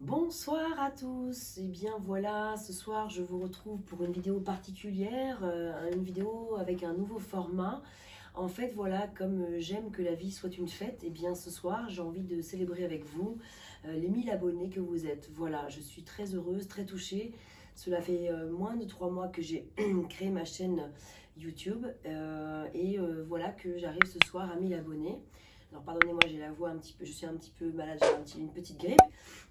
Bonsoir à tous, et bien voilà, ce soir je vous retrouve pour une vidéo particulière, une vidéo avec un nouveau format. En fait voilà, comme j'aime que la vie soit une fête, et bien ce soir j'ai envie de célébrer avec vous les 1000 abonnés que vous êtes. Voilà, je suis très heureuse, très touchée. Cela fait moins de 3 mois que j'ai créé ma chaîne YouTube voilà que j'arrive ce soir à 1000 abonnés. Alors pardonnez-moi, j'ai la voix un petit peu, je suis un petit peu malade, j'ai une petite grippe.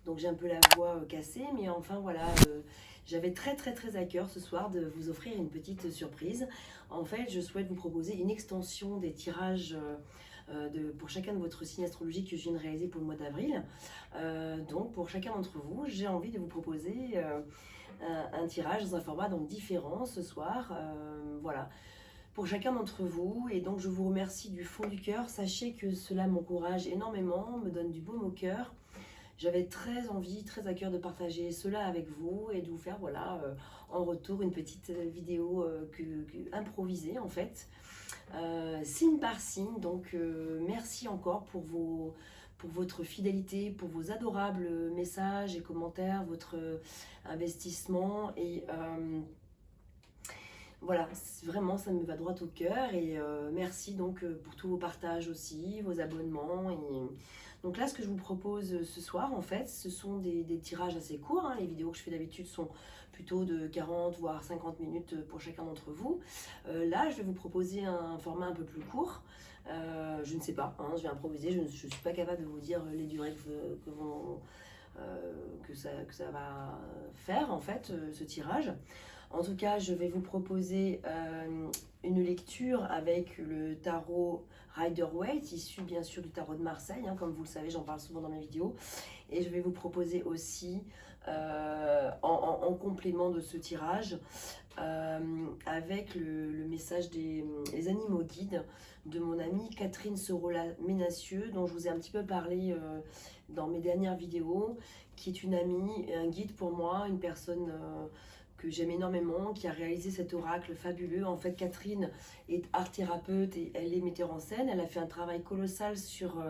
Donc j'ai un peu la voix cassée, mais enfin voilà, j'avais très à cœur ce soir de vous offrir une petite surprise. En fait, je souhaite vous proposer une extension des tirages pour chacun de votre signe astrologique que je viens de réaliser pour le mois d'avril. Donc pour chacun d'entre vous, j'ai envie de vous proposer un tirage dans un format donc différent ce soir. Voilà, pour chacun d'entre vous. Et donc je vous remercie du fond du cœur. Sachez que cela m'encourage énormément, me donne du baume au cœur. J'avais très envie, très à cœur de partager cela avec vous et de vous faire voilà, en retour une petite vidéo improvisée en fait, signe par signe. Donc merci encore pour votre fidélité, pour vos adorables messages et commentaires, votre investissement voilà, vraiment ça me va droit au cœur et merci donc pour tous vos partages aussi, vos abonnements. Donc là ce que je vous propose ce soir en fait, ce sont des tirages assez courts, hein. Les vidéos que je fais d'habitude sont plutôt de 40 voire 50 minutes pour chacun d'entre vous. Là je vais vous proposer un format un peu plus court. Je ne sais pas, hein, je vais improviser, je ne suis pas capable de vous dire les durées que ça va faire en fait ce tirage. En tout cas, je vais vous proposer une lecture avec le tarot Rider-Waite, issu bien sûr du tarot de Marseille, hein, comme vous le savez, j'en parle souvent dans mes vidéos. Et je vais vous proposer aussi, en complément de ce tirage, avec le message des animaux guides de mon amie Catherine Sorola-Ménassieux, dont je vous ai un petit peu parlé dans mes dernières vidéos, qui est une amie, un guide pour moi, une personne que j'aime énormément, qui a réalisé cet oracle fabuleux. En fait, Catherine est art thérapeute et elle est metteur en scène. Elle a fait un travail colossal sur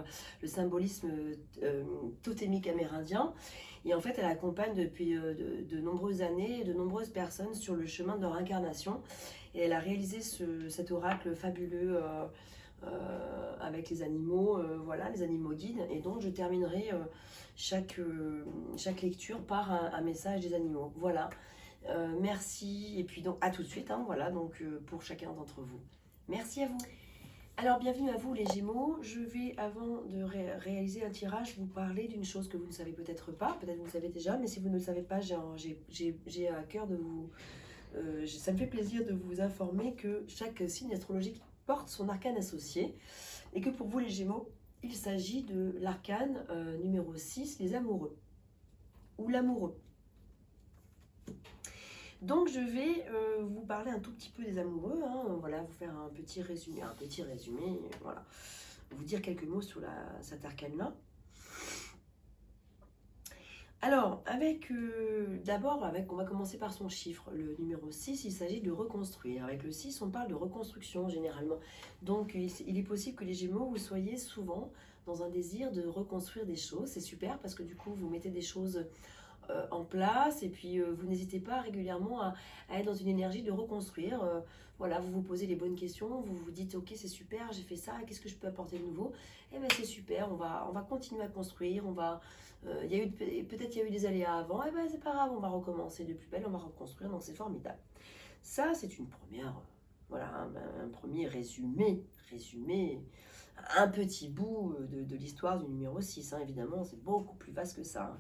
le symbolisme totémique amérindien. Et en fait, elle accompagne depuis de nombreuses années de nombreuses personnes sur le chemin de leur incarnation. Et elle a réalisé cet oracle fabuleux avec les animaux, voilà, les animaux guides. Et donc, je terminerai chaque lecture par un message des animaux. Voilà. Merci. Et puis, donc, à tout de suite. Hein, voilà, donc, pour chacun d'entre vous. Merci à vous. Alors, bienvenue à vous les Gémeaux. Je vais, avant de réaliser un tirage, vous parler d'une chose que vous ne savez peut-être pas. Peut-être vous le savez déjà, mais si vous ne le savez pas, j'ai à cœur de vous... ça me fait plaisir de vous informer que chaque signe astrologique porte son arcane associé. Et que pour vous les Gémeaux, il s'agit de l'arcane numéro 6, les amoureux. Ou l'amoureux. Donc je vais vous parler un tout petit peu des amoureux, hein, voilà, vous faire un petit résumé, voilà, vous dire quelques mots sur cet arcane-là. Alors, on va commencer par son chiffre, le numéro 6, il s'agit de reconstruire. Avec le 6, on parle de reconstruction généralement. Donc, il est possible que les Gémeaux, vous soyez souvent dans un désir de reconstruire des choses. C'est super parce que du coup, vous mettez des choses en place et puis vous n'hésitez pas régulièrement à être dans une énergie de reconstruire. Voilà, vous vous posez les bonnes questions, vous vous dites ok c'est super, j'ai fait ça, qu'est-ce que je peux apporter de nouveau? Eh bien c'est super, on va continuer à construire, peut-être il y a eu des aléas avant, eh ben c'est pas grave, on va recommencer de plus belle, on va reconstruire, donc c'est formidable. Ça c'est une première, voilà, un premier résumé, un petit bout de l'histoire du numéro 6, hein, évidemment c'est beaucoup plus vaste que ça, hein.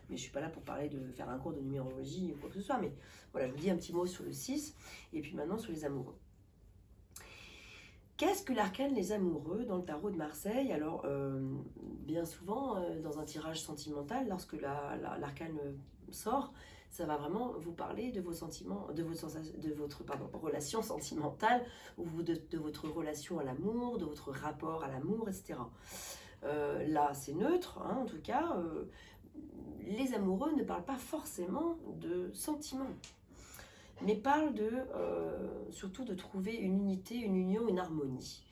Mais je ne suis pas là pour parler de faire un cours de numérologie ou quoi que ce soit, mais voilà, je vous dis un petit mot sur le 6, et puis maintenant sur les amoureux. Qu'est-ce que l'arcane les amoureux dans le tarot de Marseille? Alors, bien souvent, dans un tirage sentimental, lorsque l'arcane sort, ça va vraiment vous parler de vos sentiments, de votre relation sentimentale, ou de votre relation à l'amour, de votre rapport à l'amour, etc. Là, c'est neutre, hein, en tout cas. Les amoureux ne parlent pas forcément de sentiments, mais parlent surtout de trouver une unité, une union, une harmonie.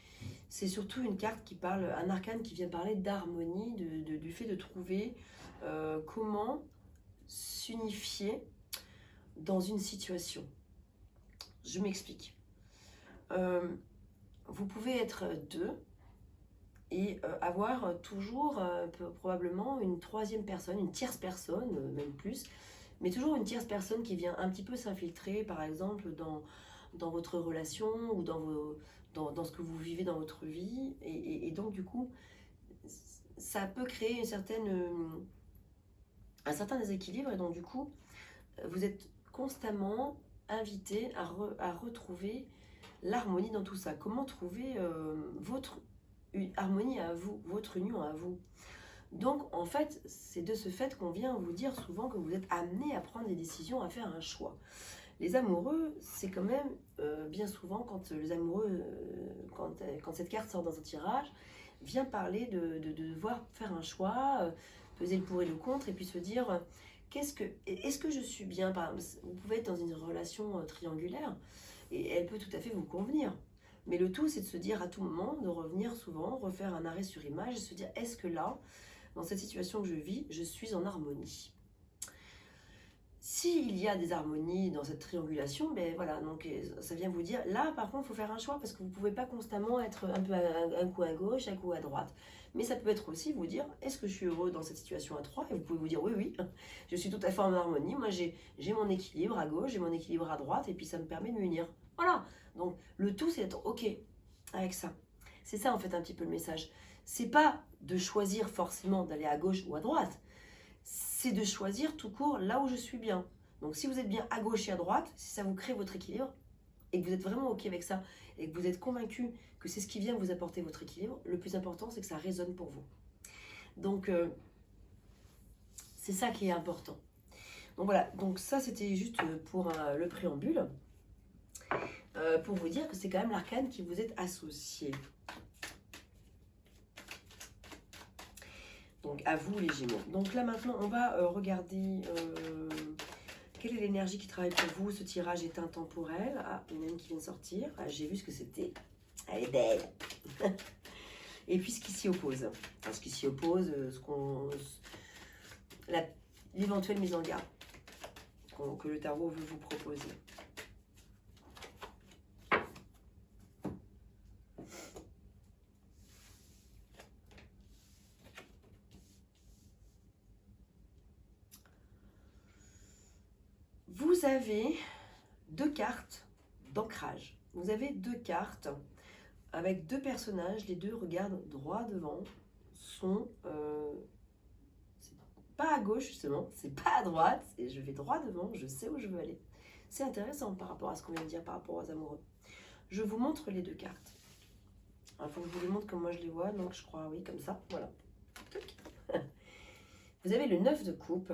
c'est surtout une carte qui parle, un arcane qui vient parler d'harmonie, du fait de trouver comment s'unifier dans une situation. Je m'explique. Vous pouvez être deux et avoir toujours probablement une troisième personne, une tierce personne, même plus, mais toujours une tierce personne qui vient un petit peu s'infiltrer, par exemple, dans votre relation ou dans ce que vous vivez dans votre vie. Et donc, du coup, ça peut créer un certain déséquilibre. Et donc, du coup, vous êtes constamment invité à retrouver l'harmonie dans tout ça. Comment trouver votre harmonie à vous, votre union à vous. Donc, en fait, c'est de ce fait qu'on vient vous dire souvent que vous êtes amené à prendre des décisions, à faire un choix. Les amoureux, c'est quand même bien souvent quand les amoureux, quand cette carte sort dans un tirage, vient parler de devoir faire un choix, peser le pour et le contre, et puis se dire, est-ce que je suis bien, par exemple, vous pouvez être dans une relation triangulaire, et elle peut tout à fait vous convenir. Mais le tout, c'est de se dire à tout moment, de revenir souvent, refaire un arrêt sur image, et se dire, est-ce que là, dans cette situation que je vis, je suis en harmonie? S'il y a des harmonies dans cette triangulation, ben voilà, donc ça vient vous dire, là par contre, il faut faire un choix parce que vous ne pouvez pas constamment être un peu un coup à gauche, un coup à droite. Mais ça peut être aussi vous dire, est-ce que je suis heureux dans cette situation à 3? Et vous pouvez vous dire, oui, oui, je suis tout à fait en harmonie. Moi, j'ai mon équilibre à gauche, j'ai mon équilibre à droite, et puis ça me permet de m'unir. Voilà, donc le tout, c'est d'être OK avec ça. C'est ça, en fait, un petit peu le message. C'est pas de choisir forcément d'aller à gauche ou à droite. C'est de choisir tout court là où je suis bien. Donc si vous êtes bien à gauche et à droite, si ça vous crée votre équilibre, et que vous êtes vraiment OK avec ça, et que vous êtes convaincu que c'est ce qui vient vous apporter votre équilibre, le plus important, c'est que ça résonne pour vous. Donc, c'est ça qui est important. Donc voilà, donc ça c'était juste pour le préambule, pour vous dire que c'est quand même l'arcane qui vous est associé. Donc à vous les Gémeaux. Donc là maintenant on va regarder quelle est l'énergie qui travaille pour vous. Ce tirage est intemporel. Ah, il y en a une qui vient de sortir. Ah, j'ai vu ce que c'était. Elle est belle. Et puis ce qui s'y oppose. Enfin, ce qui s'y oppose, l'éventuelle mise en garde que le tarot veut vous proposer. Vous avez deux cartes d'ancrage. Vous avez deux cartes avec deux personnages. Les deux regardent droit devant. C'est pas à gauche justement, c'est pas à droite. Et je vais droit devant, je sais où je veux aller. C'est intéressant par rapport à ce qu'on vient de dire par rapport aux amoureux. Je vous montre les deux cartes. Il faut que je vous les montre comme moi je les vois. Donc je crois, oui, comme ça. Voilà. Vous avez le 9 de coupe.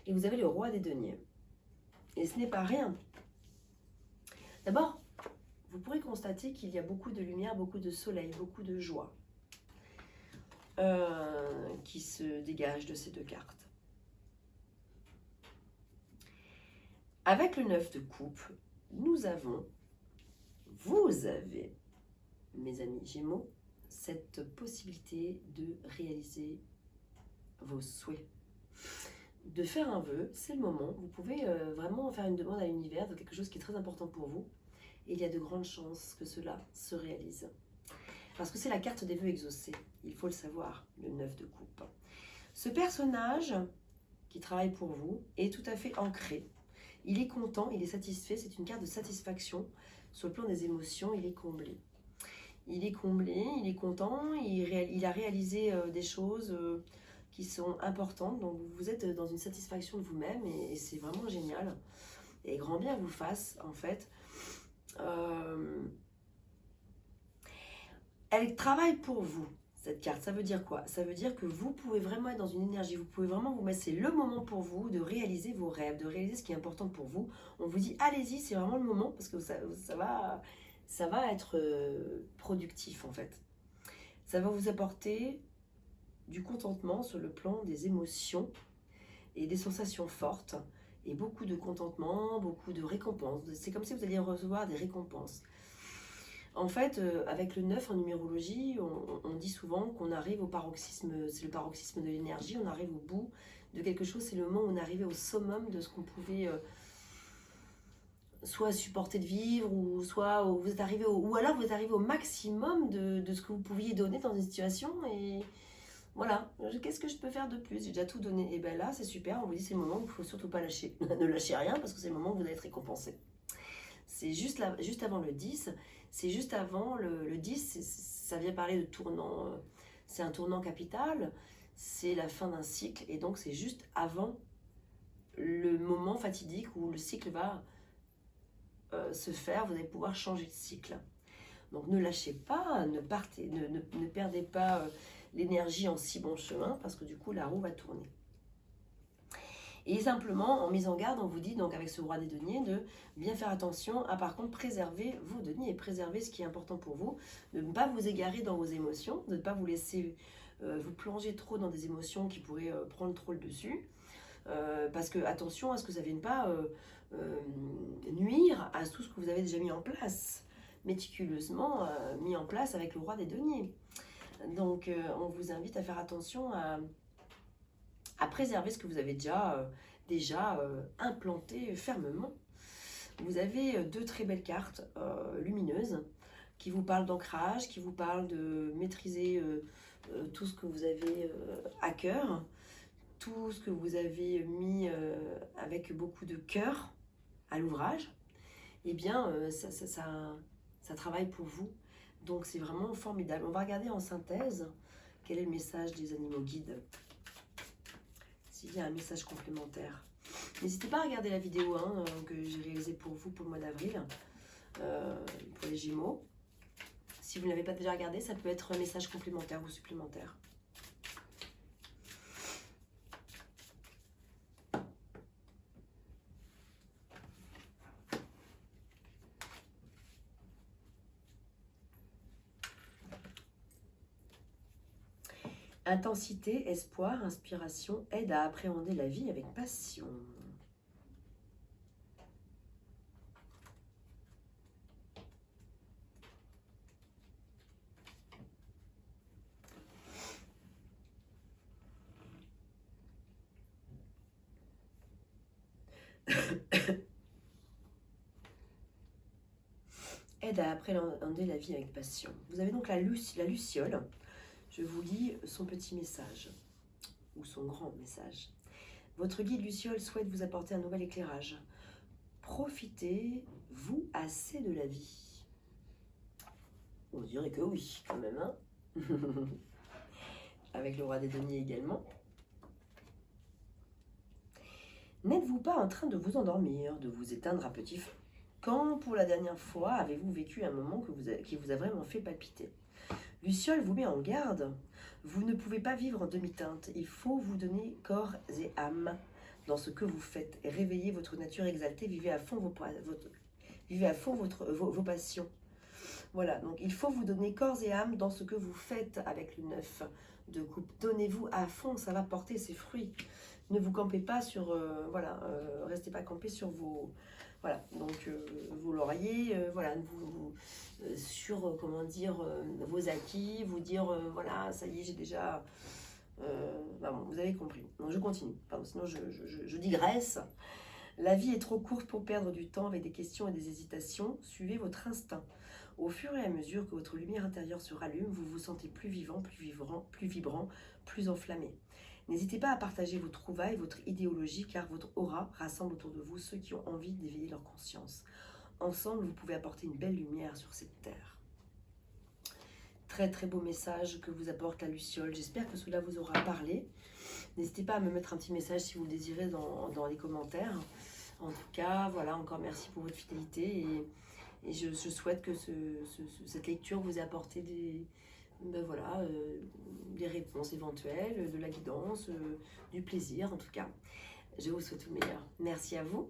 Et vous avez le roi des deniers. Et ce n'est pas rien. D'abord, vous pourrez constater qu'il y a beaucoup de lumière, beaucoup de soleil, beaucoup de joie qui se dégage de ces deux cartes. Avec le 9 de coupe, vous avez, mes amis Gémeaux, cette possibilité de réaliser vos souhaits. De faire un vœu, c'est le moment. Vous pouvez vraiment faire une demande à l'univers de quelque chose qui est très important pour vous. Et il y a de grandes chances que cela se réalise. Parce que c'est la carte des vœux exaucés. Il faut le savoir, le 9 de coupe. Ce personnage qui travaille pour vous est tout à fait ancré. Il est content, il est satisfait. C'est une carte de satisfaction. Sur le plan des émotions, il est comblé. Il est comblé, il est content. Il a réalisé des choses qui sont importantes. Donc vous êtes dans une satisfaction de vous-même et c'est vraiment génial. Et grand bien vous fasse, en fait. Elle travaille pour vous, cette carte. Ça veut dire quoi? Ça veut dire que vous pouvez vraiment être dans une énergie, vous pouvez vraiment vous mettre, c'est le moment pour vous de réaliser vos rêves, de réaliser ce qui est important pour vous. On vous dit, allez-y, c'est vraiment le moment, parce que ça va être productif, en fait. Ça va vous apporter du contentement sur le plan des émotions et des sensations fortes, et beaucoup de contentement, beaucoup de récompenses. C'est comme si vous alliez recevoir des récompenses. En fait, avec le 9 en numérologie, on dit souvent qu'on arrive au paroxysme, c'est le paroxysme de l'énergie, on arrive au bout de quelque chose, c'est le moment où on est arrivé au summum de ce qu'on pouvait soit supporter de vivre, ou soit vous êtes arrivé ou alors vous êtes arrivé au maximum de ce que vous pouviez donner dans une situation, et voilà, qu'est-ce que je peux faire de plus? J'ai déjà tout donné, et bien là c'est super, on vous dit c'est le moment où il ne faut surtout pas lâcher, ne lâchez rien parce que c'est le moment où vous allez être récompensé. C'est juste, là, juste avant le 10, c'est juste avant le 10, ça vient parler de tournant, c'est un tournant capital, c'est la fin d'un cycle, et donc c'est juste avant le moment fatidique où le cycle va se faire, vous allez pouvoir changer de cycle. Donc ne lâchez pas, ne perdez pas l'énergie en si bon chemin, parce que du coup la roue va tourner. Et simplement, en mise en garde, on vous dit, donc avec ce roi des deniers, de bien faire attention à par contre préserver vos deniers et préserver ce qui est important pour vous, de ne pas vous égarer dans vos émotions, de ne pas vous laisser vous plonger trop dans des émotions qui pourraient prendre trop le dessus. Parce que attention à ce que ça ne vienne pas nuire à tout ce que vous avez déjà mis en place, méticuleusement mis en place avec le roi des deniers. Donc on vous invite à faire attention à préserver ce que vous avez déjà implanté fermement. Vous avez deux très belles cartes lumineuses qui vous parlent d'ancrage, qui vous parlent de maîtriser tout ce que vous avez à cœur, tout ce que vous avez mis avec beaucoup de cœur à l'ouvrage. Eh bien, ça travaille pour vous. Donc c'est vraiment formidable. On va regarder en synthèse quel est le message des animaux guides. S'il y a un message complémentaire. N'hésitez pas à regarder la vidéo que j'ai réalisée pour vous pour le mois d'avril, pour les Gémeaux. Si vous ne l'avez pas déjà regardé, ça peut être un message complémentaire ou supplémentaire. Intensité, espoir, inspiration, aide à appréhender la vie avec passion. Aide à appréhender la vie avec passion. Vous avez donc la luciole. Je vous lis son petit message, ou son grand message. Votre guide Luciole souhaite vous apporter un nouvel éclairage. Profitez-vous assez de la vie? On dirait que oui, quand même, hein. Avec le roi des deniers également. N'êtes-vous pas en train de vous endormir, de vous éteindre à petit feu? Quand, pour la dernière fois, avez-vous vécu un moment qui vous a vraiment fait palpiter? Luciole vous met en garde. Vous ne pouvez pas vivre en demi-teinte. Il faut vous donner corps et âme dans ce que vous faites. Et réveillez votre nature exaltée. Vivez à fond vos passions. Voilà, donc il faut vous donner corps et âme dans ce que vous faites avec le 9 de coupe. Donnez-vous à fond, ça va porter ses fruits. Ne vous campez pas sur... restez pas campés sur vos... Voilà, donc vos lauriers, voilà, sur, comment dire, vos acquis, vous dire, voilà, ça y est, j'ai déjà... bon, vous avez compris. Donc je continue, pardon, sinon je digresse. La vie est trop courte pour perdre du temps avec des questions et des hésitations. Suivez votre instinct. Au fur et à mesure que votre lumière intérieure se rallume, vous vous sentez plus vivant, plus vibrant, plus enflammé. N'hésitez pas à partager vos trouvailles, votre idéologie, car votre aura rassemble autour de vous ceux qui ont envie d'éveiller leur conscience. Ensemble, vous pouvez apporter une belle lumière sur cette terre. Très très beau message que vous apporte la Luciole. J'espère que cela vous aura parlé. N'hésitez pas à me mettre un petit message si vous le désirez dans les commentaires. En tout cas, voilà, encore merci pour votre fidélité et je souhaite que cette lecture vous ait apporté des réponses éventuelles, de la guidance, du plaisir en tout cas. Je vous souhaite tout le meilleur. Merci à vous.